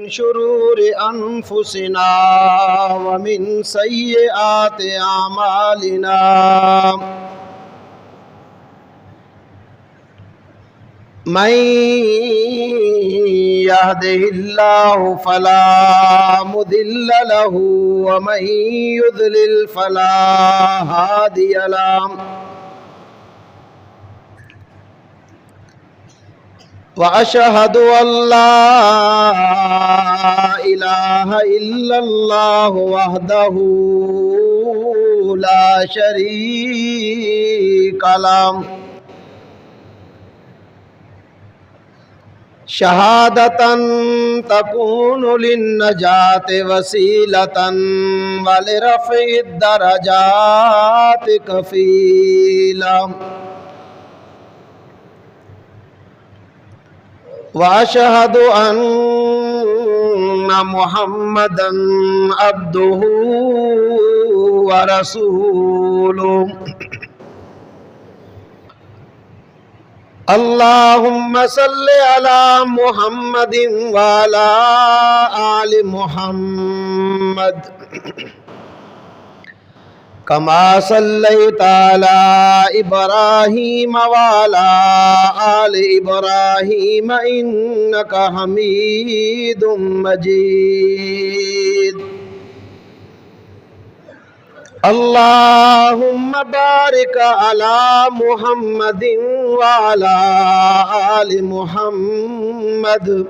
شرور أنفسنا ومن سيئات أعمالنا من يهده الله فلا مضل له ومن يضلل فلا هادي له وأشهد أن لا إله إلا الله وحده لا شريك له شهادة تكون للنجاة وسيلة ولرفع الدرجات كفيلا وأشهد أن محمدا عبده ورسوله اللهم صل على محمد وعلى آل محمد كما صليت على إبراهيم وعلى آل إبراهيم إنك حميد مجيد اللهم بارك على محمد وعلى آل محمد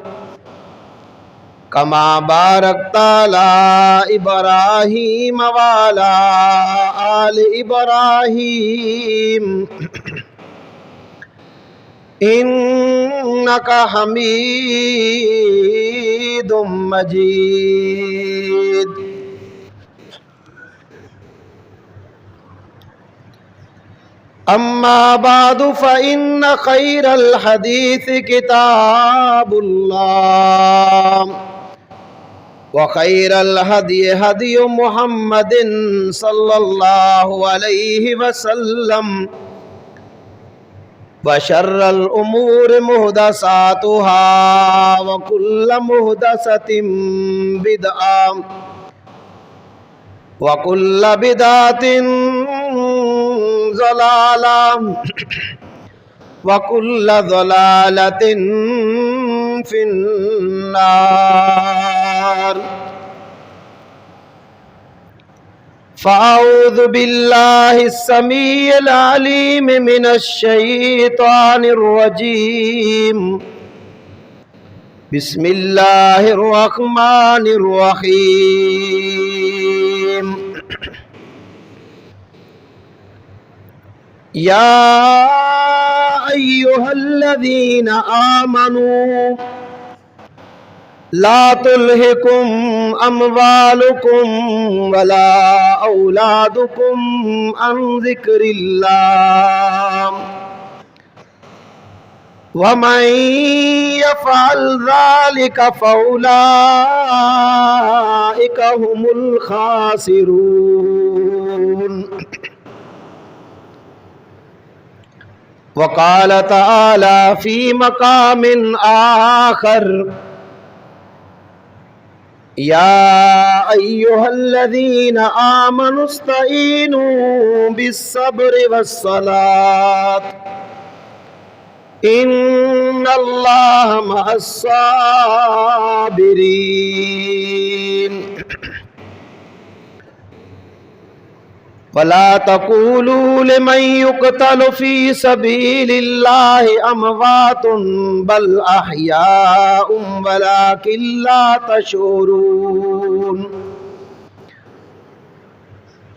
كما باركت على إبراهيم وعلى آل إبراهيم إنك حميد مجيد أما بعد فإن خير الحديث كتاب الله وخير الهدي هدي محمد صلى الله عليه وسلم وشر الأمور محدثاتها وكل محدثة بدعة وكل بدعة ضلالة وكل ضلالة في النار فأعوذ بالله السميع العليم من الشيطان الرجيم بسم الله الرحمن الرحيم يا أيها الذين آمنوا لا تلهكم أموالكم ولا أولادكم عن ذكر الله ومن يفعل ذلك فأولئك هم الخاسرون وقال تعالى في مقام آخر يا أيها الذين آمنوا استعينوا بالصبر والصلاة إن الله مع الصابرين ولا تقولوا لمن يقتل في سبيل الله أموات بل أحياء ولكن لا تشعرون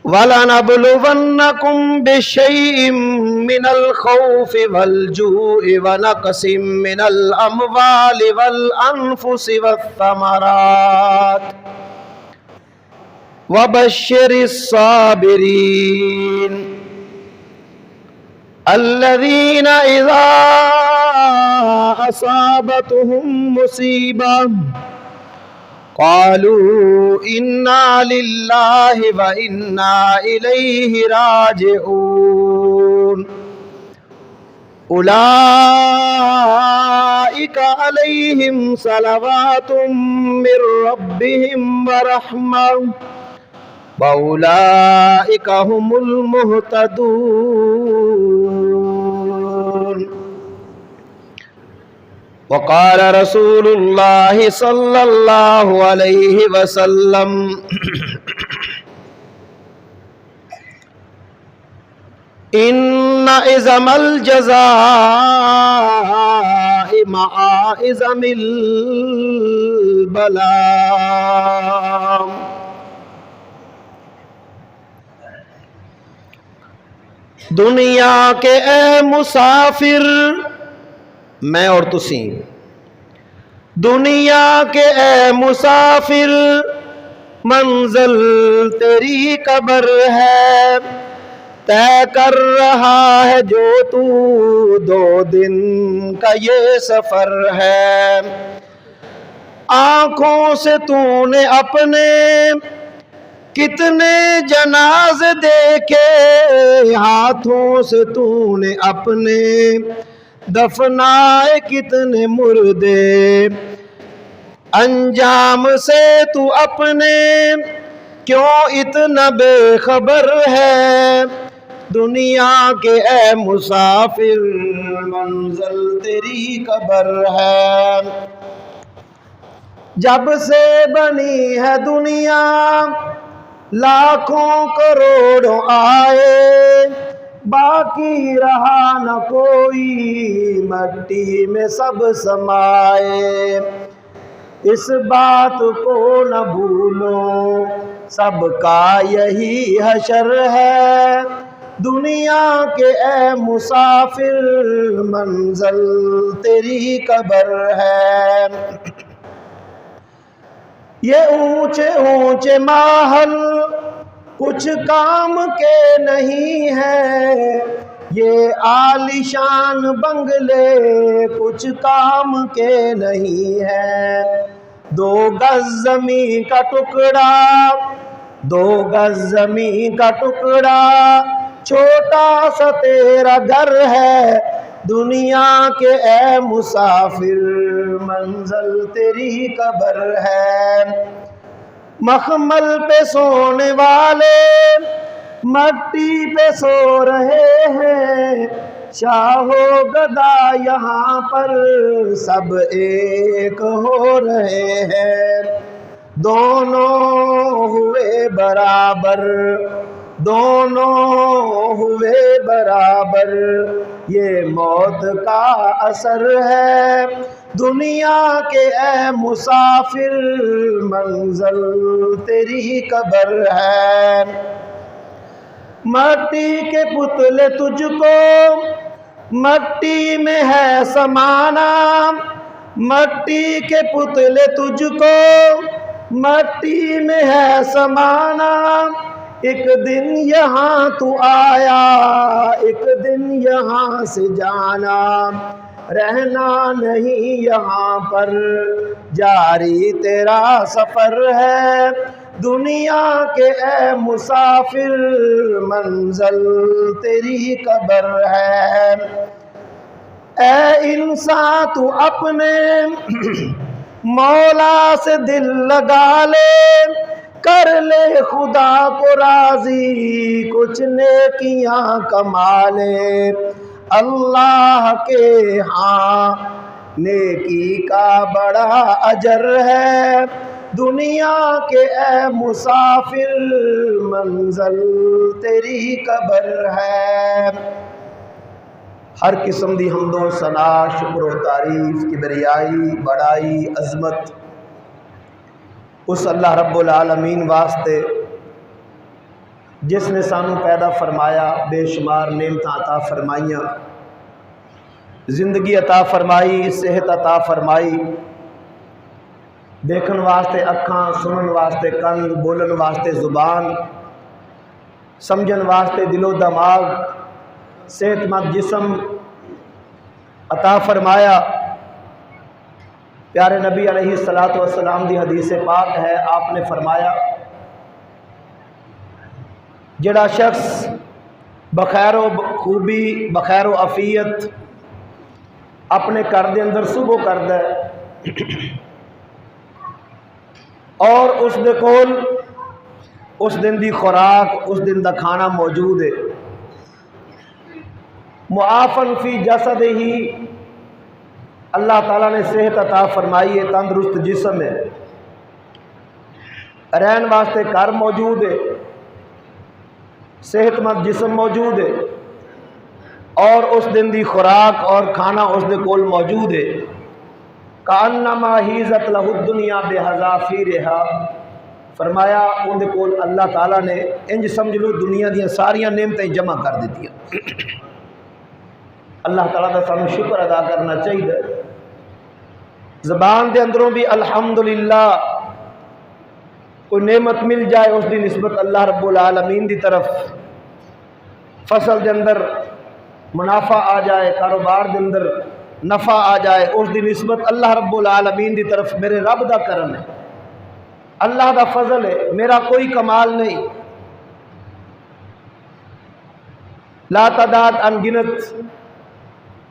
وَلَنَبْلُوَنَّكُمْ بِشَيْءٍ مِّنَ الْخَوْفِ وَالْجُوعِ وَنَقْصٍ مِّنَ الْأَمْوَالِ وَالْأَنفُسِ وَالثَّمَرَاتِ وَبَشِّرِ الصَّابِرِينَ الَّذِينَ إِذَا أَصَابَتْهُمْ مُصِيبَةٌ قالوا إنا لله وإنا إليه راجعون اولئک علیہم صلوات من ربہم ورحمہ واولئک هم المہتدون۔ وقال رسول اللہ صلی اللہ علیہ وسلم ان عظم الجزاء مع عظم البلاء۔ دنیا کے اے مسافر، میں اور تسی، دنیا کے اے مسافر، منزل تیری قبر ہے، طے کر رہا ہے جو تو 2 دن کا یہ سفر ہے۔ آنکھوں سے تو نے اپنے کتنے جنازے دیکھے، ہاتھوں سے تو نے اپنے دفنائے کتنے مردے، انجام سے تو اپنے کیوں اتنا بے خبر ہے؟ دنیا کے اے مسافر، منزل تیری قبر ہے۔ جب سے بنی ہے دنیا لاکھوں کروڑوں آئے، باقی رہا نہ کوئی، مٹی میں سب سمائے۔ اس بات کو نہ بھولو، سب کا یہی حشر ہے۔ دنیا کے اے مسافر، منزل تیری قبر ہے۔ یہ اونچے اونچے محل کچھ کام کے نہیں ہیں، یہ عالیشان بنگلے کچھ کام کے نہیں ہیں۔ 2 گز زمین کا ٹکڑا، 2 گز زمین کا ٹکڑا، چھوٹا سا تیرا گھر ہے۔ دنیا کے اے مسافر، منزل تیری قبر ہے۔ مخمل پہ سونے والے مٹی پہ سو رہے ہیں، شاہ و گدا یہاں پر سب ایک ہو رہے ہیں۔ دونوں ہوئے برابر، دونوں ہوئے برابر، یہ موت کا اثر ہے۔ دنیا کے اے مسافر، منزل تیری قبر ہے۔ مٹی کے پتلے تجھ کو مٹی میں ہے سمانا، مٹی کے پتلے تجھ کو مٹی میں ہے سمانا۔ ایک دن یہاں تو آیا، ایک دن یہاں سے جانا، رہنا نہیں یہاں پر، جاری تیرا سفر ہے۔ دنیا کے اے مسافر، منزل تیری قبر ہے۔ اے انسان تو اپنے مولا سے دل لگا لے، کر لے خدا کو راضی، کچھ نیکیاں کما لے۔ اللہ کے ہاں نیکی کا بڑا اجر ہے۔ دنیا کے اے مسافر، منزل تیری قبر ہے۔ ہر قسم دی حمد و ثنا، شکر و تعریف، کبریائی، بڑائی، عظمت اس اللہ رب العالمین واسطے جس نے سانو پیدا فرمایا، بے شمار نعمتاں عطا فرمائیاں، زندگی عطا فرمائی، صحت عطا فرمائی، دیکھن واسطے اکھاں، سنن واسطے کن، بولن واسطے زبان، سمجھن واسطے دل و دماغ، صحت مند جسم عطا فرمایا۔ پیارے نبی علیہ السلام دی حدیث پاک ہے، آپ نے فرمایا جڑا شخص بخیر و خوبی، بخیر و عافیت، اپنے گھر دے اندر صبح کردا ہے اور اس دے کول اس دن دی خوراک اس دن دا کھانا موجود ہے، معافن فی جسد ہی، اللہ تعالیٰ نے صحت عطا فرمائی ہے، تندرست جسم ہے، رہن واسطے گھر موجود ہے، صحت مند جسم موجود ہے، اور اس دن دی خوراک اور کھانا اس دے کول موجود ہے۔ کأنما حیزت لہ الدنیا بحذافیرہا، فرمایا ان دے کول اللہ تعالیٰ نے انج سمجھ لو دنیا دیاں ساریاں نعمتیں جمع کر دیتی ہیں۔ اللہ تعالیٰ دا سانو شکر ادا کرنا چاہیے۔ زبان دے اندروں بھی الحمدللہ کوئی نعمت مل جائے اس دی نسبت اللہ رب العالمین دی طرف، فصل دے اندر منافع آ جائے، کاروبار دے اندر نفع آ جائے، اس دی نسبت اللہ رب العالمین دی طرف میرے رب دا کرم ہے، اللہ دا فضل ہے، میرا کوئی کمال نہیں۔ لا تعداد انگنت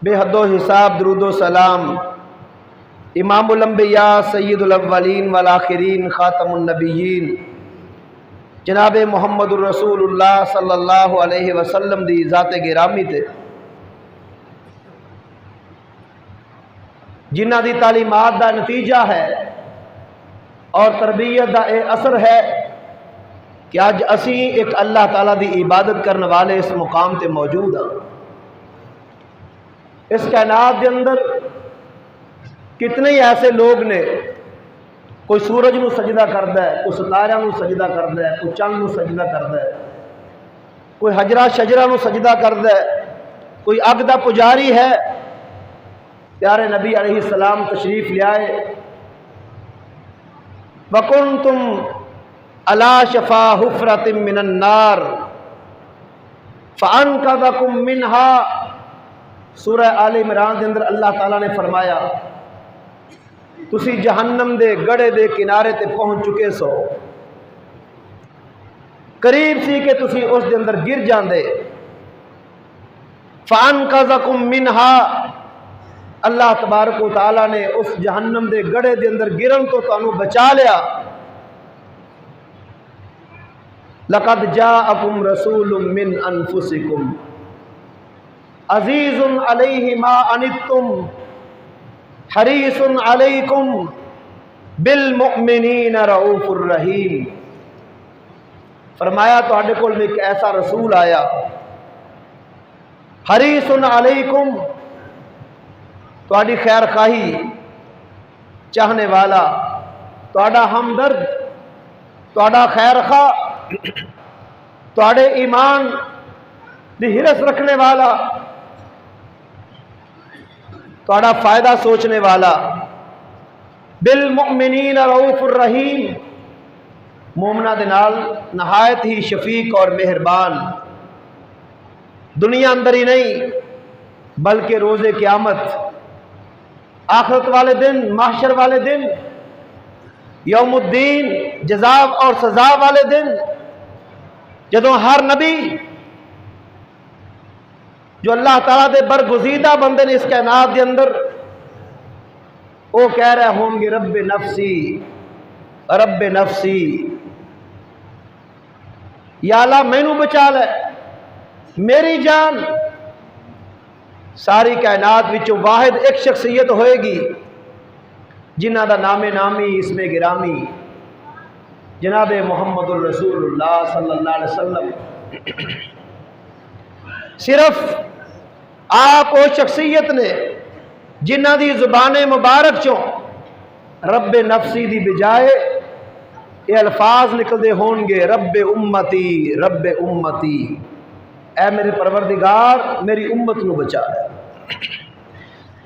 بے حد و حساب درود و سلام امام الانبیاء سید الاولین والآخرین خاتم النبیین جناب محمد الرسول اللہ صلی اللہ علیہ وسلم دی ذات گرامی تے، جنہ دی تعلیمات دا نتیجہ ہے اور تربیت دا اے اثر ہے کہ آج اسی ایک اللہ تعالیٰ دی عبادت کرنے والے اس مقام تے موجود ہیں۔ اس کائنات دے اندر کتنے ہی ایسے لوگ نے، کوئی سورج نو سجدہ کردا ہے، کوئی ستارہ نو سجدہ کردا ہے، کوئی چند نو سجدہ کردا ہے، کوئی حجرہ شجرہ نو سجدہ کردا ہے، کوئی اگ دا پجاری ہے۔ پیارے نبی علیہ السلام تشریف لے آئے، وَكُنْتُمْ عَلَى شَفَا حُفْرَةٍ مِّنَ النَّارِ فَأَنْقَذَكُم مِّنْهَا، سورہ آل عمران کے اندر اللہ تعالیٰ نے فرمایا تسی جہنم دے گڑے دے کنارے تے پہنچ چکے سو، قریب سی کہ تسی اس دے اندر گر جاندے، فَأَنْقَذَكُم مِّنْهَا، اللہ تبارک و تعالیٰ نے اس جہنم دے گڑے دے اندر گرن تو تانوں بچا لیا۔ لَقَدْ جَاءَكُمْ رَسُولٌ مِّنْ أَنفُسِكُمْ عَزِيزٌ عَلَيْهِ مَا عَنِتُّمْ حَرِيصٌ عَلَيْكُمْ بِالْمُؤْمِنِينَ رَءُوفٌ رَحِيمٌ، فرمایا تو آڈے کول میں ایک ایسا رسول آیا، حریص علیکم، تو آڈی خیر خواہی چاہنے والا، تو آڈا ہمدرد، تو آڈا خیر خواہ، تو آڈے ایمان دی حرص رکھنے والا، تو آڈا فائدہ سوچنے والا، بالمؤمنین رؤوف الرحیم، مومنہ دے نال نہایت ہی شفیق اور مہربان، دنیا اندر ہی نہیں بلکہ روز قیامت، آخرت والے دن، محشر والے دن، یوم الدین، جزا اور سزا والے دن، جدوں ہر نبی جو اللہ تعالیٰ دے برگزیدہ بندے نے اس کائنات دے اندر، وہ کہہ رہے ہوں گے رب نفسی رب نفسی، یا اللہ مینوں بچا لے، میری جان۔ ساری کائنات وچوں واحد ایک شخصیت ہوئے گی جنہ دا نام نامی اسم گرامی جناب محمد الرسول اللہ صلی اللہ علیہ وسلم، صرف آپ وہ شخصیت نے جنہ دی زبان مبارک چوں رب نفسی دی بجائے یہ الفاظ نکلتے ہون گے رب امتی رب امتی، اے میرے پروردگار میری امت نو بچا لے۔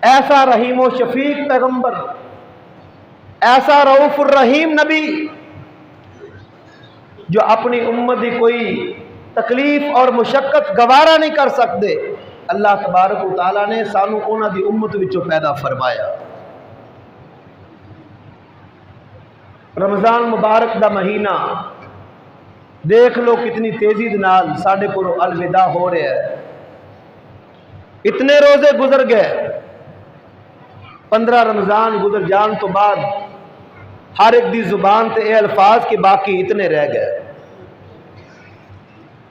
ایسا رحیم و شفیق پیغمبر، ایسا رؤوف الرحیم نبی جو اپنی امت دی کوئی تکلیف اور مشقت گوارا نہیں کر سکتے، اللہ تبارک و تعالیٰ نے سانو انہاں دی امت وچوں پیدا فرمایا۔ رمضان مبارک دا مہینہ دیکھ لو کتنی تیزی دے نال ساڈے کولوں الوداع ہو رہا ہے، اتنے روزے گزر گئے، 15 رمضان گزر جان تو بعد ہر ایک دی زبان تے اے الفاظ کے باقی اتنے رہ گئے،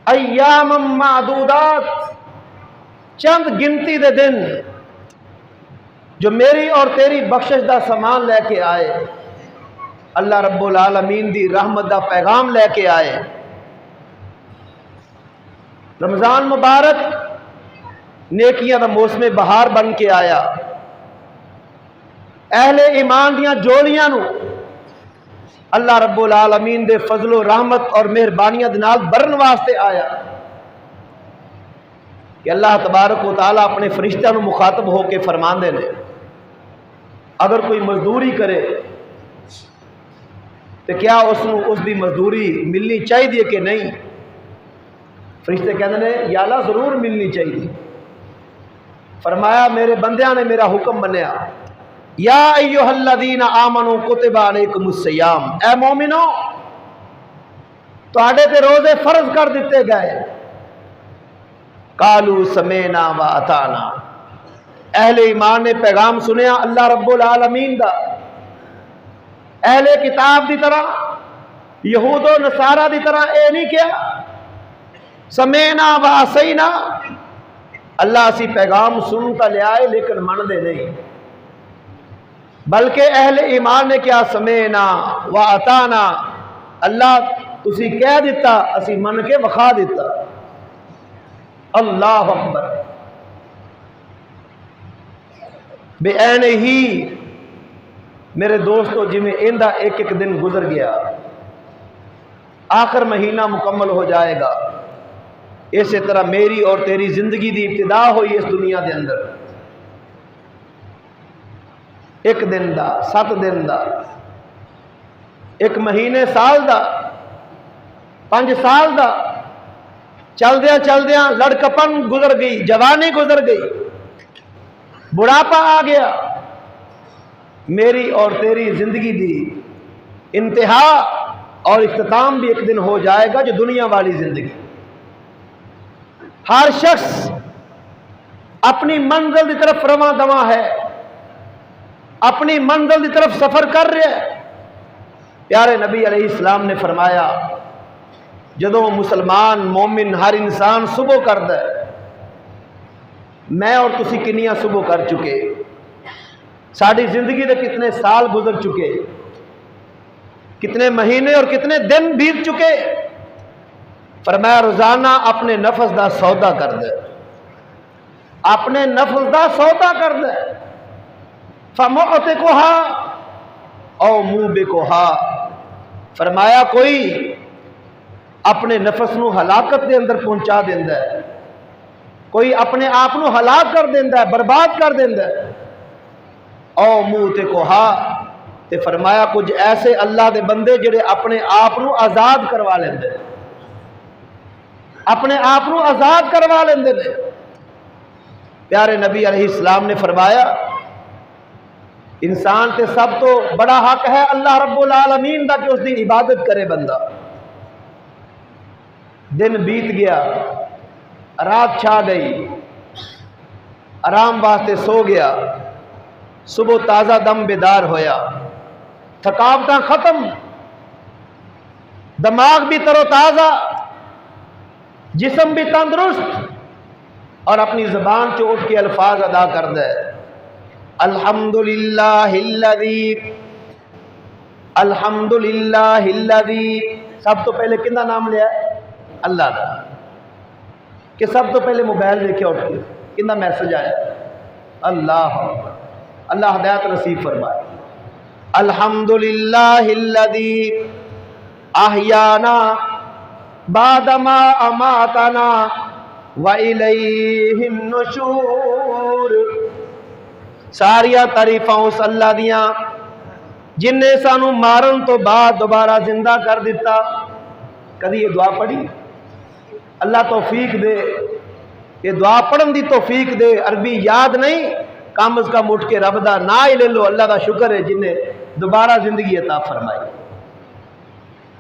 ایام معدودات، چند گنتی دے دن جو میری اور تیری بخشش دا سامان لے کے آئے، اللہ رب العالمین دی رحمت دا پیغام لے کے آئے۔ رمضان مبارک نیکیاں دا موسم بہار بن کے آیا، اہل ایمان دیاں جوڑیاں نو اللہ رب العالمین دے فضل و رحمت اور مہربانیاں دے نال برن واسطے آیا کہ اللہ تبارک و تعالیٰ اپنے فرشتہ نو مخاطب ہو کے فرماندے نے، اگر کوئی مزدوری کرے تو کیا اس نو اس دی مزدوری ملنی چاہیے کہ نہیں؟ فرشتے کہتے ہیں یا اللہ ضرور ملنی چاہیے۔ فرمایا میرے بندیاں نے میرا حکم منیا، یا ایھا الذین آمنوا کتب علیکم الصیام، اے مومنو تواڈے تے روزے فرض کر دیتے گئے۔ قالوا سمعنا واطعنا، اہل ایمان نے پیغام سنیا اللہ رب العالمین دا، اہل کتاب دی طرح یہود و نصارہ دی طرح اے نہیں کیا سمعنا وعصینا، اللہ اسی پیغام سنتا لے آئے لیکن من دے نہیں، بلکہ اہل ایمان نے کیا سمعنا واطعنا، اللہ تسی کہہ دیتا اسی من کے وکھا دیتا۔ اللہ اکبر، بے عین ہی میرے دوستو جی میں ایندہ ایک ایک دن گزر گیا، آخر مہینہ مکمل ہو جائے گا، اسی طرح میری اور تیری زندگی دی ابتدا ہوئی اس دنیا دے اندر، ایک دن دا، 7 دن دا، ایک مہینے سال دا، 5 سال دا، چلدیاں چلدیاں لڑکپن گزر گئی، جوانی گزر گئی، بڑھاپا آ گیا، میری اور تیری زندگی دی انتہا اور اختتام بھی ایک دن ہو جائے گا، جو دنیا والی زندگی۔ ہر شخص اپنی منزل کی طرف رواں دواں ہے، اپنی منزل کی طرف سفر کر رہے ہیں۔ پیارے نبی علیہ السلام نے فرمایا جدوں مسلمان مومن ہر انسان صبح کردا ہے، میں اور تسی کنیاں صبح کر چکے، ساری زندگی دے کتنے سال گزر چکے، کتنے مہینے اور کتنے دن بیت چکے۔ فرمایا روزانہ اپنے نفس دا سودا کر دے، اپنے نفس دا سودا کر دے، فَمُعْتِقُهَا او مُوبِقُهَا، فرمایا کوئی اپنے نفس نو ہلاکت دے اندر پہنچا دیندا ہے، کوئی اپنے آپ نو ہلاک کر دیندا ہے، برباد کر دیندا ہے، او مُوتِقُهَا، تے فرمایا کچھ ایسے اللہ دے بندے جڑے اپنے آپ نو آزاد کروا لیندے، اپنے آپ نو آزاد کروا لیندے نے۔ پیارے نبی علیہ السلام نے فرمایا انسان تے سب تو بڑا حق ہے اللہ رب العالمین دا کہ اس دی عبادت کرے بندہ۔ دن بیت گیا، رات چھا گئی، آرام واسطے سو گیا، صبح تازہ دم بیدار ہویا، تھکاوٹاں ختم، دماغ بھی تر و تازہ، جسم بھی تندرست، اور اپنی زبان چو اٹھ کے الفاظ ادا کر دے، الحمدللہ الذی، الحمدللہ الذی، سب تو پہلے کنا نام لیا ہے؟ اللہ دا، کہ سب تو پہلے موبائل دیکھے اٹھ کے کنا میسج آیا؟ اللہ، اللہ ہدایت نصیب فرمائے۔ الحمدللہ الذی احیانا بعدما اماتنا وَإِلَيْهِ النُّشُورُ، ساریاں تعریفاں اس اللہ دیاں جن نے سانو مارن تو بعد دوبارہ زندہ کر دیتا۔ کدی یہ دعا پڑھی؟ اللہ توفیق دے، یہ دعا پڑھن دی توفیق دے، عربی یاد نہیں، کم از کم اٹھ کے رب دا نا ہی لے لو، اللہ دا شکر ہے جن نے دوبارہ زندگی عطا فرمائی۔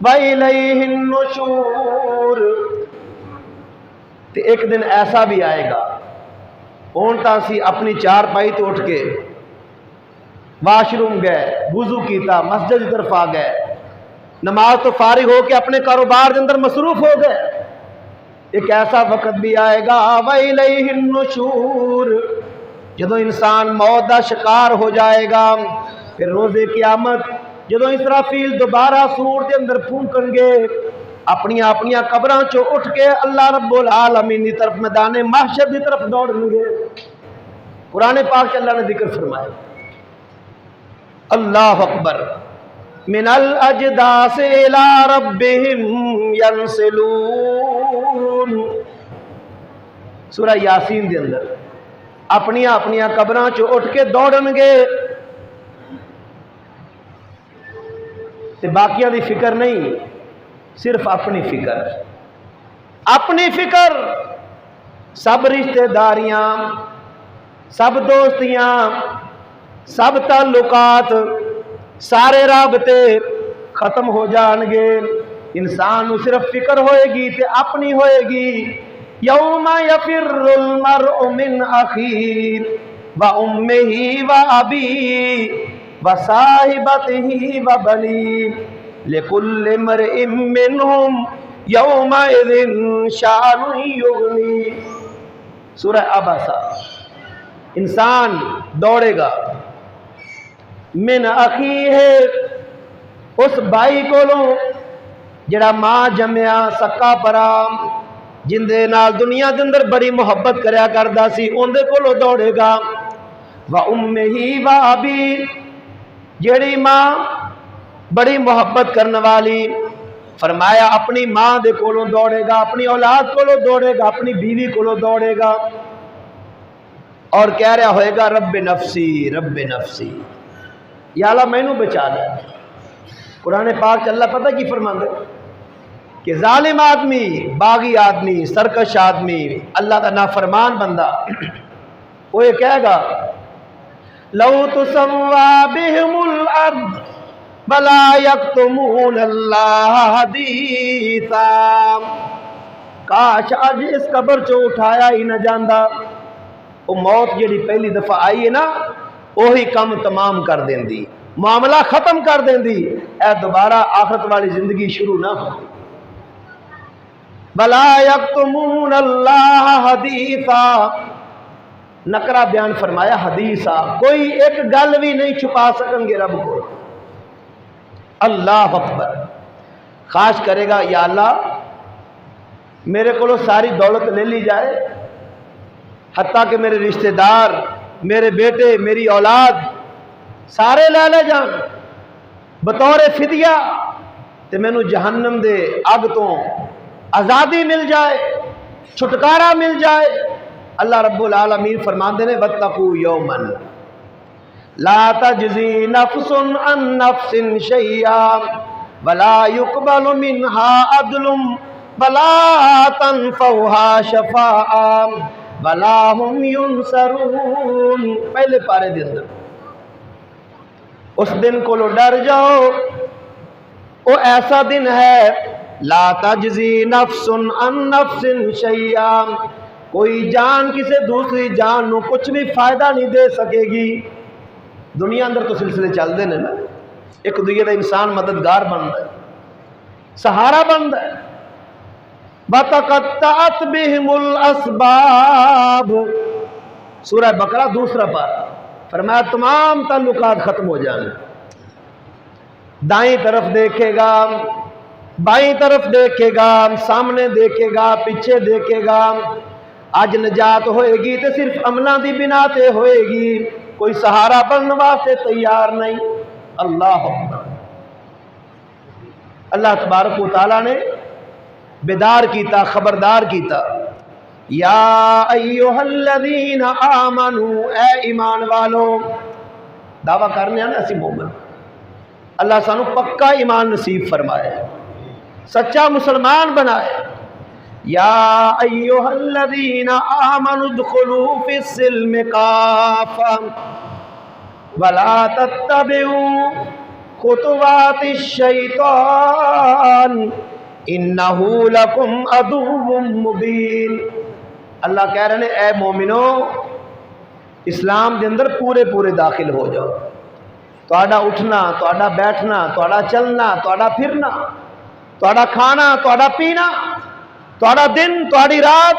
وَإِلَيْهِ النُّشُورُ، تو ایک دن ایسا بھی آئے گا، ہون تا سی اپنی چار پائی تو اٹھ کے واش روم گئے، وضو کیتا، مسجد کی طرف آ گئے، نماز تو فارغ ہو کے اپنے کاروبار کے اندر مصروف ہو گئے۔ ایک ایسا وقت بھی آئے گا وَإِلَيْهِ النُّشُورُ، جدو انسان موت دا شکار ہو جائے گا، پھر روز قیامت جدو اسرافیل دوبارہ سور دے اندر پھونکن گے، اپنی قبراں چو اٹھ کے اللہ رب العالمین دی طرف میدان محشر دی طرف دوڑن گے۔ قرآن پاک کے اللہ نے ذکر فرمایا، اللہ اکبر، من الاجداث الى ربهم ینسلون، سورہ یاسین دے اندر اپنی قبراں چو اٹھ کے دوڑن گے، تے باقیاں دی فکر نہیں، صرف اپنی فکر، سب رشتہ داریاں، سب دوستیاں، سب تعلقات، سارے رابطے ختم ہو جان گے۔ انسان نو صرف فکر ہوئے گی تے اپنی ہوئے گی۔ یوم یفر المرء من اخیہ وامہ وابیہ وصاحبتہ وبنیہ لکل امرئ منہم یومئذ شأن یغنیہ، سورہ عبسہ۔ انسان دوڑے گا من اخی ہے، اس بھائی کولوں جڑا ماں جمیا سکا پرام، جن دے نال دنیا دے اندر بڑی محبت کریا کردا سی، اون دے کولوں دوڑے گا۔ و امہ و ابی، جڑی ماں بڑی محبت کرنے والی، فرمایا اپنی ماں دے کولوں دوڑے گا، اپنی اولاد کولوں دوڑے گا، اپنی بیوی کولوں دوڑے گا، اور کہہ رہا ہوئے گا رب نفسی رب نفسی، یا اللہ میں نو بچا دے۔ قرآن پاک اللہ پتہ کی فرماندے کہ ظالم آدمی، باغی آدمی، سرکش آدمی، اللہ کا نافرمان بندہ، وہ یہ کہے گا لو تسوا بہم الارض ولا یکتمون اللہ حدیثا، کاش آج اس قبر چو اٹھایا ہی نہ جاندہ، وہ موت جڑی پہلی دفعہ آئی ہے نا، وہی کم تمام کر دیں دی، معاملہ ختم کر دیں دی، اے دوبارہ آخرت والی زندگی شروع نہ ہو۔ بلا یکتمون اللہ حدیثا، نکرہ بیان فرمایا حدیثا، کوئی ایک گل بھی نہیں چھپا سکیں گے رب کو۔ اللہ اکبر، خواہش کرے گا یا اللہ میرے کو ساری دولت لے لی جائے، حتیٰ کہ میرے رشتہ دار، میرے بیٹے، میری اولاد سارے لے جان بطور فدیہ، تے مینو جہنم دے اگ تو آزادی مل جائے، چھٹکارا مل جائے۔ اللہ رب العالمین فرماندے نے واتقوا یوما لا تجزی نفس عن نفس شیئا ولا يقبل منها عدل ولا تنفعها شفاعہ ولا هم ينصرون، پہلے پارے دے اندر اس دن کو لو ڈر جاؤ، وہ ایسا دن ہے لا تجزی نفس عن نفس شیئا، کوئی جان کسی دوسری جان نو کچھ بھی فائدہ نہیں دے سکے گی۔ دنیا اندر تو سلسلے چل دے نا، ایک دوسرے دا انسان مددگار بنتا ہے، سہارا بنتا ہے۔ وَتَقَطَّعَتْ بِهِمُ الْأَسْبَابُ، سورہ بقرہ دوسرا پارہ، فرمایا تمام تعلقات ختم ہو جانے۔ دائیں طرف دیکھے گا، بائیں طرف دیکھے گا، سامنے دیکھے گا، پیچھے دیکھے گا، آج نجات ہوئے گی تو صرف عملہ دی بنا تے ہوئے گی، کوئی سہارا بننے واسطے تیار نہیں۔ اللہ اکبر، اللہ تبارک و تعالیٰ نے بیدار کیتا، خبردار کیتا، یا ایہا الذین آمنوا، اے ایمان والو، دعویٰ کرنے ہیں نا اسی مومن، اللہ سانو پکا ایمان نصیب فرمائے، سچا مسلمان بنائے۔ یا ایہا الذین آمنوا ادخلوا فی السلم کافہ ولا تتبعوا خطوات الشیطان انہ لکم عدو مبین۔ اللہ کہہ رہے ہیں اے مومنو، اسلام دے اندر پورے داخل ہو جاؤ، تہاڈا اٹھنا، تہاڈا بیٹھنا، تہاڈا چلنا، تہاڈا پھرنا، تہاڈا کھانا، تہاڈا پینا، تہاڈا دن، تہاڈی رات،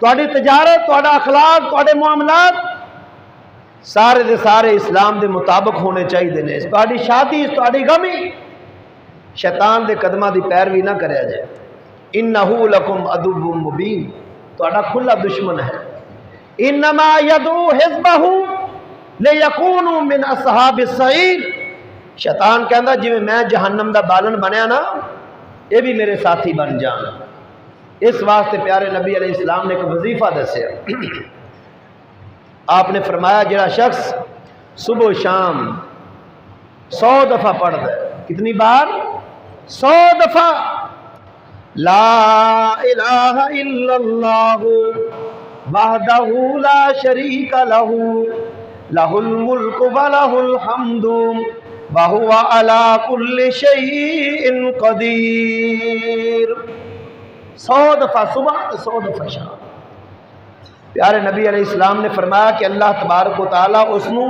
تہاڈی تجارت، تہاڈا اخلاق، تہاڈے معاملات سارے دے سارے اسلام دے مطابق ہونے چاہیے نے۔ تہاڈی شادی، تہاڈی غمی شیطان دے قدماں دی پیروی نہ کریا جائے۔ انہ لکم عدو مبین، تہاڈا کھلا دشمن ہے۔ انما یدعو حزبہ لیکونوا من اصحاب السعیر، شیطان کہندا جویں میں جہنم دا بالن بنیا نا، یہ بھی میرے ساتھی بن جان۔ اس واسطے پیارے نبی علیہ السلام نے ایک وظیفہ دسیا۔ آپ نے فرمایا جڑا شخص صبح و شام 100 دفعہ پڑھ دے، کتنی بار؟ 100 دفعہ، لا الہ الا اللہ وحدہ لا شریک لہ لہ الملک ولہ الحمد وہو علی کل شیء قدیر۔ 100 دفعہ صبح، 100 دفعہ شام۔ پیارے نبی علیہ السلام نے فرمایا کہ اللہ تبارک و تعالیٰ اس نو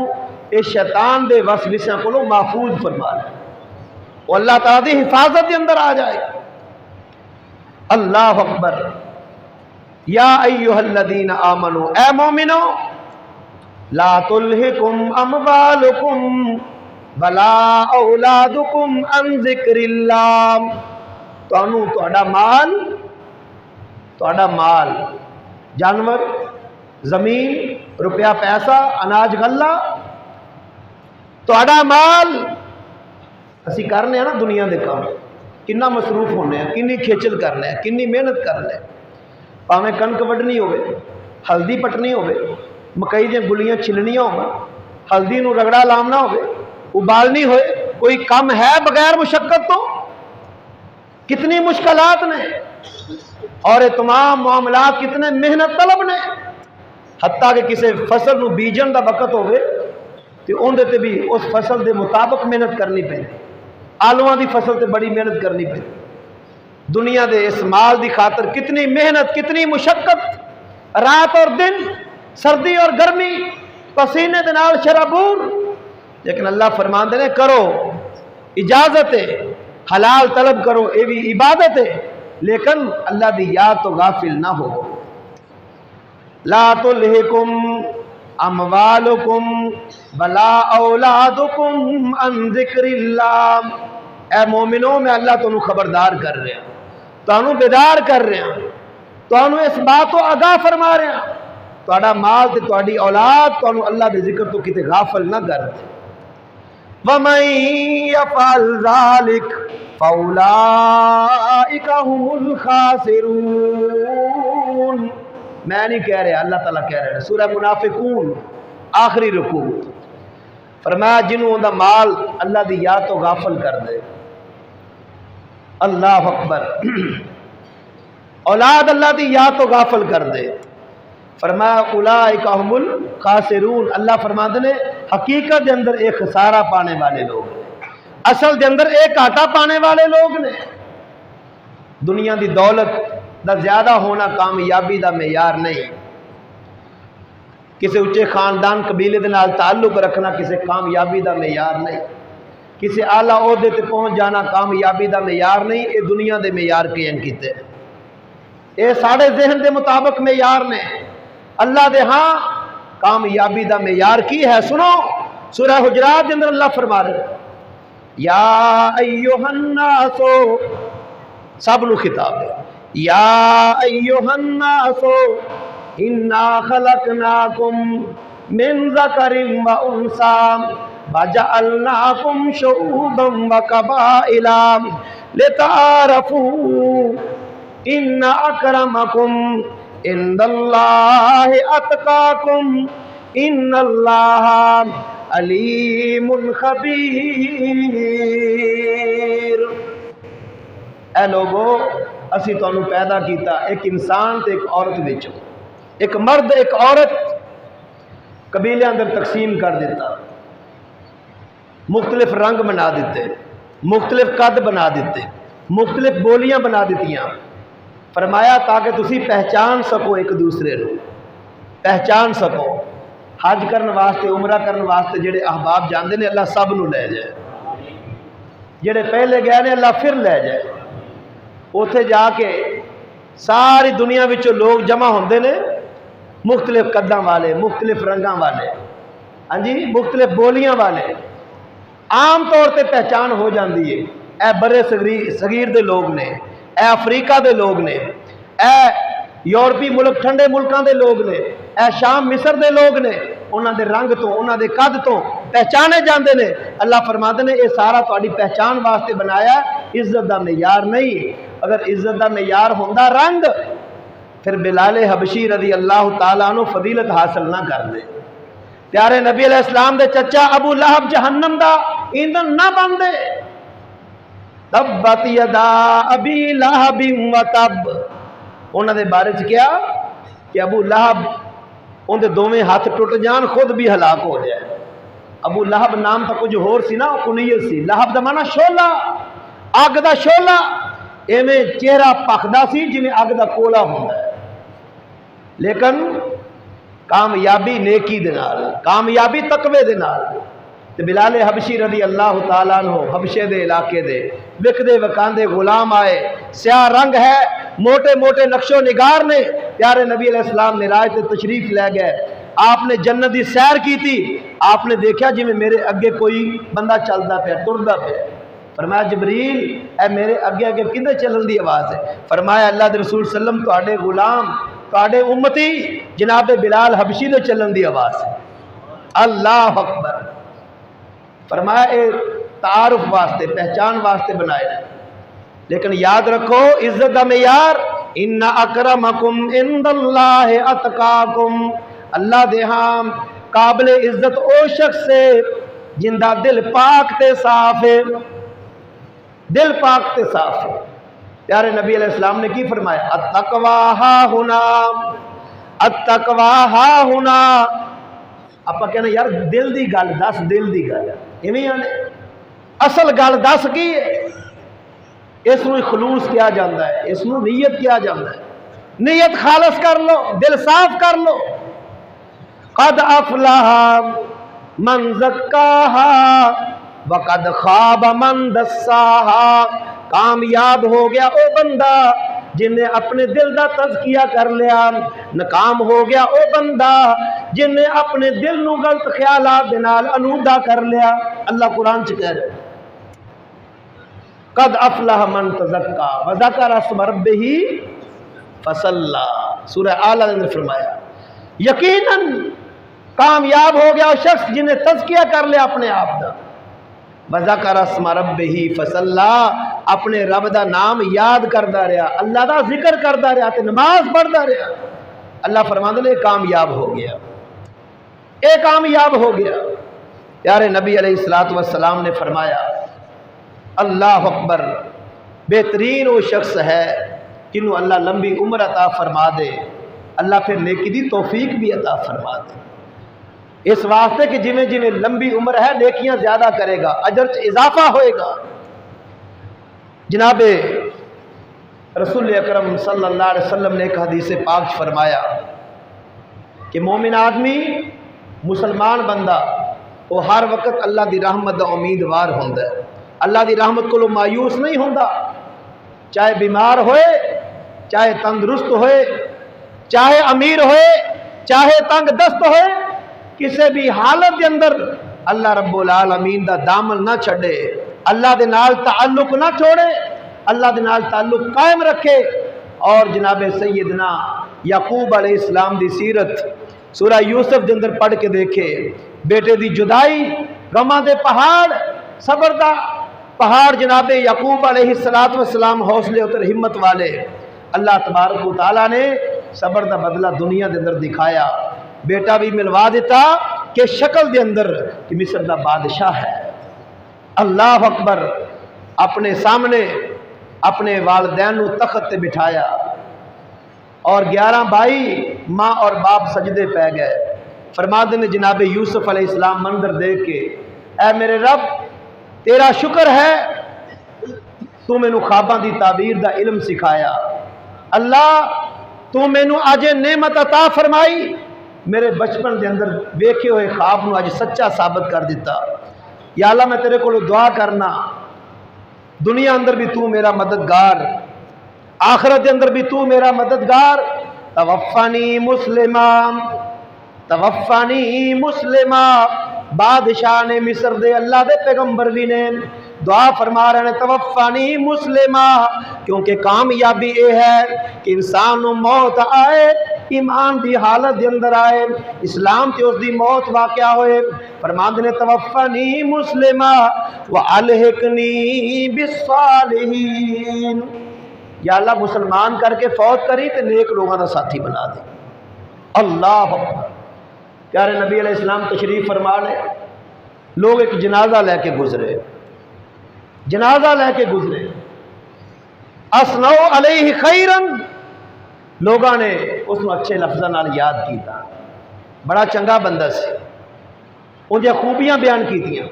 اس شیطان دے وسوسیاں کو محفوظ فرما لے، وہ اللہ تعالیٰ دی حفاظت کے اندر آ جائے۔ اللہ اکبر۔ یا ایہا الذین آمنو، اے مومنو، لا تلہکم اموالکم ولا اولادکم عن ذکر اللہ، تہاڈا مال، جانور، زمین، روپیہ پیسہ، اناج غلہ، تہاڈا مال اسی کرنے ہیں نا دنیا دے کام، کنا مصروف ہونے ہیں، کنی کھیچل کرنے ہیں، کنی محنت کرنے ہیں، پاویں کنک وڈنی ہوئے، ہلدی پٹنی ہوئے، مکئی دے گلیاں چھلنیاں ہوئے، ہلدی نو رگڑا لامنا ہوئے، ابالنی ہوئے، کوئی کم ہے بغیر مشقت تو؟ کتنی مشکلات نے، اور یہ تمام معاملات کتنے محنت طلب نے، حتیٰ کہ کسی فصل نو بیجن دا وقت ہوئے تو اندر تے بھی اس فصل دے مطابق محنت کرنی پہ، آلوان دی فصل تے بڑی محنت کرنی پہ، دنیا دے اس مال دی خاطر کتنی محنت، کتنی مشقت، رات اور دن، سردی اور گرمی، پسینے دے نال شرابور، لیکن اللہ فرماندے نے کرو، اجازت ہے، حلال طلب کرو، یہ بھی عبادت ہے، لیکن اللہ دی یاد تو غافل نہ ہو۔ لا تلہکم اموالکم ولا اولادکم عن ذکر اللہ، اے مومنوں میں اللہ تانوں خبردار کر رہے ہیں، تانوں بیدار کر رہے ہیں، تانوں اس بات کو آگاہ فرما رہے ہیں، تہاڈا مال تے تہاڈی اولاد تانوں اللہ دے ذکر تو کتے غافل نہ کر دے۔ وَمَن يَفْعَلْ ذَلِكَ فَأُولَئِكَ هُمُ الْخَاسِرُونَ، میں نہیں کہہ رہا، اللہ تعالیٰ کہہ رہے ہیں، سورہ منافقون آخری رکوع، فرمایا جنہوں دا مال اللہ دی یاد تو غافل کر دے، اللہ اکبر، اولاد اللہ دی یاد تو غافل کر دے، فرمایا اولئک هم الخاسرون، اللہ فرماتے نے حقیقت دے اندر ایک خسارہ پانے والے لوگ نے، اصل دے اندر ایک گھاٹا پانے والے لوگ نے۔ دنیا دی دولت دا زیادہ ہونا کامیابی دا معیار نہیں، کسی اچھے خاندان قبیلے دے نال تعلق رکھنا کسی کامیابی دا معیار نہیں، کسی اعلیٰ عہدے تے پہنچ جانا کامیابی دا معیار نہیں، یہ دنیا دے معیار قائم کیتے، یہ سارے ذہن دے مطابق معیار نے۔ اللہ دے ہاں کامیابی دا معیار کی ہے؟ سنو، سورہ حجرات دے اندر اللہ فرما رہے یا ایھا الناس، سب نو خطاب ہے، یا ایھا الناس انا خلقناکم من ذکر و انثی وجعلناکم شعوبا وقبائل لتعارفوا ان اکرمکم عند اللہ اتقاکم ان اللہ علیم خبیر۔ اے لوگو، اسی تانوں پیدا کیتا ایک انسان تے ایک عورت وچوں، ایک مرد ایک عورت، قبیلے اندر تقسیم کر دیتا، مختلف رنگ بنا دیتے، مختلف قد بنا دیتے، مختلف بولیاں بنا دیتیاں، فرمایا تاکہ تسی پہچان سکو، ایک دوسرے نو پہچان سکو۔ حج کرن واسطے عمرہ کرن واسطے جڑے احباب جاندے نے اللہ سب نو لے جائے، جڑے پہلے گئے نے اللہ پھر لے جائے۔ اوتھے جا کے ساری دنیا وچوں لوگ جمع ہوندے نے، مختلف قداں والے، مختلف رنگاں والے، ہاں جی، مختلف بولیاں والے، عام طور تے پہچان ہو جاندی ہے اے برے صغیر دے لوگ نے، اے افریقہ دے لوگ نے، اے یورپی ملک ٹھنڈے ملکاں دے لوگ نے، اے شام مصر دے لوگ نے، انہاں دے رنگ تو انہاں دے قد تو پہچانے جاندے نے۔ اللہ فرماتے نے اے سارا تہاڈی پہچان واسطے بنایا، عزت دا معیار نہیں۔ اگر عزت دا معیار ہوندا رنگ، پھر بلال حبشی رضی اللہ تعالیٰ عنہ فضیلت حاصل نہ کر دے، پیارے نبی علیہ السلام دے چچا ابو لہب جہنم دا ایندھن نہ بن دے۔ تبت یدا ابی لہب و تب، انہاں دے بارے چ کیا کہ ابو لہب ان دے دوویں ہاتھ ٹوٹ جان، خود بھی ہلاک ہو جائے۔ ابو لہب نام تو کچھ ہور سی نا، کنیت سی۔ لہب دا معنی شعلہ، اگ دا شعلہ، ایویں چہرہ پکدا سی جویں اگ دا کولا ہوندا ہے، لیکن کامیابی نیکی دے نال، کامیابی تقوی دے نال۔ تے بلال حبشی رضی اللہ تعالیٰ عنہ حبشے دے علاقے دے وکدے وکاندے غلام آئے، سیاہ رنگ ہے، موٹے موٹے نقش و نگار نے، پیارے نبی علیہ السلام معراج تے تشریف لے گئے۔ آپ نے جنت دی سیر کی تھی، آپ نے دیکھا جی میرے اگے کوئی بندہ چلدا پیا، ٹردا پیا۔ فرمایا جبریل اے میرے اگے اگے کدھر چلن دی آواز ہے؟ فرمایا اللہ دے رسول صلی اللہ علیہ وسلم تواڈے غلام، تواڈے امتی جناب بلال حبشی دے چلن دی آواز ہے۔ اللہ اکبر۔ فرمایا اے تعارف واسطے، پہچان واسطے بنائے، لیکن یاد رکھو عزت دا معیار ان اکرمکم عند اللہ اتقاکم، اللہ دے ہاں قابل عزت او شخص ہے جن دا دل پاک تے صاف ہے، دل پاک تے صاف ہے۔ پیارے نبی علیہ السلام نے کی فرمایا؟ التقوی ہا ہنا، التقوی ہا ہنا۔ آپ کہنا یار دل دی گل دس، دل دی گل ایویں آنے، اصل گل دس کی ہے؟ اس نو خلوص کیا جاندہ ہے، اس نو نیت کیا جاندہ ہے۔ نیت خالص کر لو، دل صاف کر لو۔ قد افلح من زکاہا وقد خواب من دساہا، کامیاب ہو گیا او بندہ جن نے اپنے دل دا تزکیہ کر لیا، ناکام ہو گیا او بندہ جن نے اپنے دل نو غلط خیالات دے نال آلودہ کر لیا۔ اللہ قرآن چ کہہ رہے قد افلح من تزکا وذکر اسم ربہ فصلی، سورہ اعلیٰ نے فرمایا یقیناً کامیاب ہو گیا شخص جن نے تزکیہ کر لیا اپنے آپ دا، وذکر اسم ربہ فصلی، اپنے رب دا نام یاد کردا رہا، اللہ دا ذکر کردا رہا تے نماز پڑھدا رہا۔ اللہ فرماندے نے کامیاب ہو گیا، اے کامیاب ہو گیا۔ پیارے نبی علیہ الصلوۃ والسلام نے فرمایا اللہ اکبر، بہترین وہ شخص ہے جنہوں اللہ لمبی عمر عطا فرما دے، اللہ پھر نیکی دی توفیق بھی عطا فرما دے، اس واسطے کہ جویں جویں لمبی عمر ہے نیکیاں زیادہ کرے گا، اجر چ اضافہ ہوئے گا۔ جناب رسول اکرم صلی اللہ علیہ وسلم نے ایک حدیث پاک فرمایا کہ مومن آدمی، مسلمان بندہ وہ ہر وقت اللہ دی رحمت دا امیدوار ہوندا ہے، اللہ دی رحمت کو مایوس نہیں ہوندا، چاہے بیمار ہوئے، چاہے تندرست ہوئے، چاہے امیر ہوئے، چاہے تنگ دست ہوئے، کسی بھی حالت دے اندر اللہ رب العالمین دا دامن نہ چھڑے، اللہ دے نال تعلق نہ چھوڑے، اللہ دے نال تعلق قائم رکھے۔ اور جناب سیدنا یعقوب علیہ السلام دی سیرت سورہ یوسف دے اندر پڑھ کے دیکھے، بیٹے دی جدائی، غماں دے پہاڑ، صبر دا پہاڑ، جناب یعقوب علیہ السلام حوصلے اتر ہمت والے، اللہ تبارک و تعالیٰ نے صبر دا بدلہ دنیا دے اندر دکھایا، بیٹا بھی ملوا دیتا کہ شکل دے اندر کہ مصر دا بادشاہ ہے۔ اللہ اکبر، اپنے سامنے اپنے والدین نو تخت تے بٹھایا، اور 11 بھائی ماں اور باپ سجدے پہ گئے، فرماتے نے جناب یوسف علیہ السلام منظر دیکھ کے اے میرے رب تیرا شکر ہے تو مینو خواباں دی تعبیر دا علم سکھایا، اللہ تو مینو اج نعمت عطا فرمائی میرے بچپن دے اندر ویکھے ہوئے خواب نو اج سچا ثابت کر دیتا۔ یا اللہ میں تیرے کو دعا کرنا دنیا اندر بھی تو میرا مددگار، آخرت دے اندر بھی تو میرا مددگار، توفانی مسلمان، توفانی مسلمہ۔ بادشاہ نے مصر دے اللہ دے پیغمبر بھی نے دعا فرما رہے ہیں توفانی مسلمہ، کیونکہ کامیابی یہ ہے کہ انسان نو موت آئے ایمان دی حالت دے اندر آئے، اسلام تے اس دی موت واقعہ ہوئے۔ فرماندے نے توفانی مسلمہ والحقنی بالصالحین، یا اللہ مسلمان کر کے فوت کری تے نیک لوگوں کا ساتھی بنا دے۔ اللہ اکبر۔ پیارے نبی علیہ السلام تشریف فرما لے، لوگ ایک جنازہ لے کے گزرے، جنازہ لے کے گزرے، اسنو علیہ خیرن، لوگاں نے اس کو اچھے لفظاں نال یاد کیتا، بڑا چنگا بندہ سی، ان دی خوبیاں بیان کیتیاں۔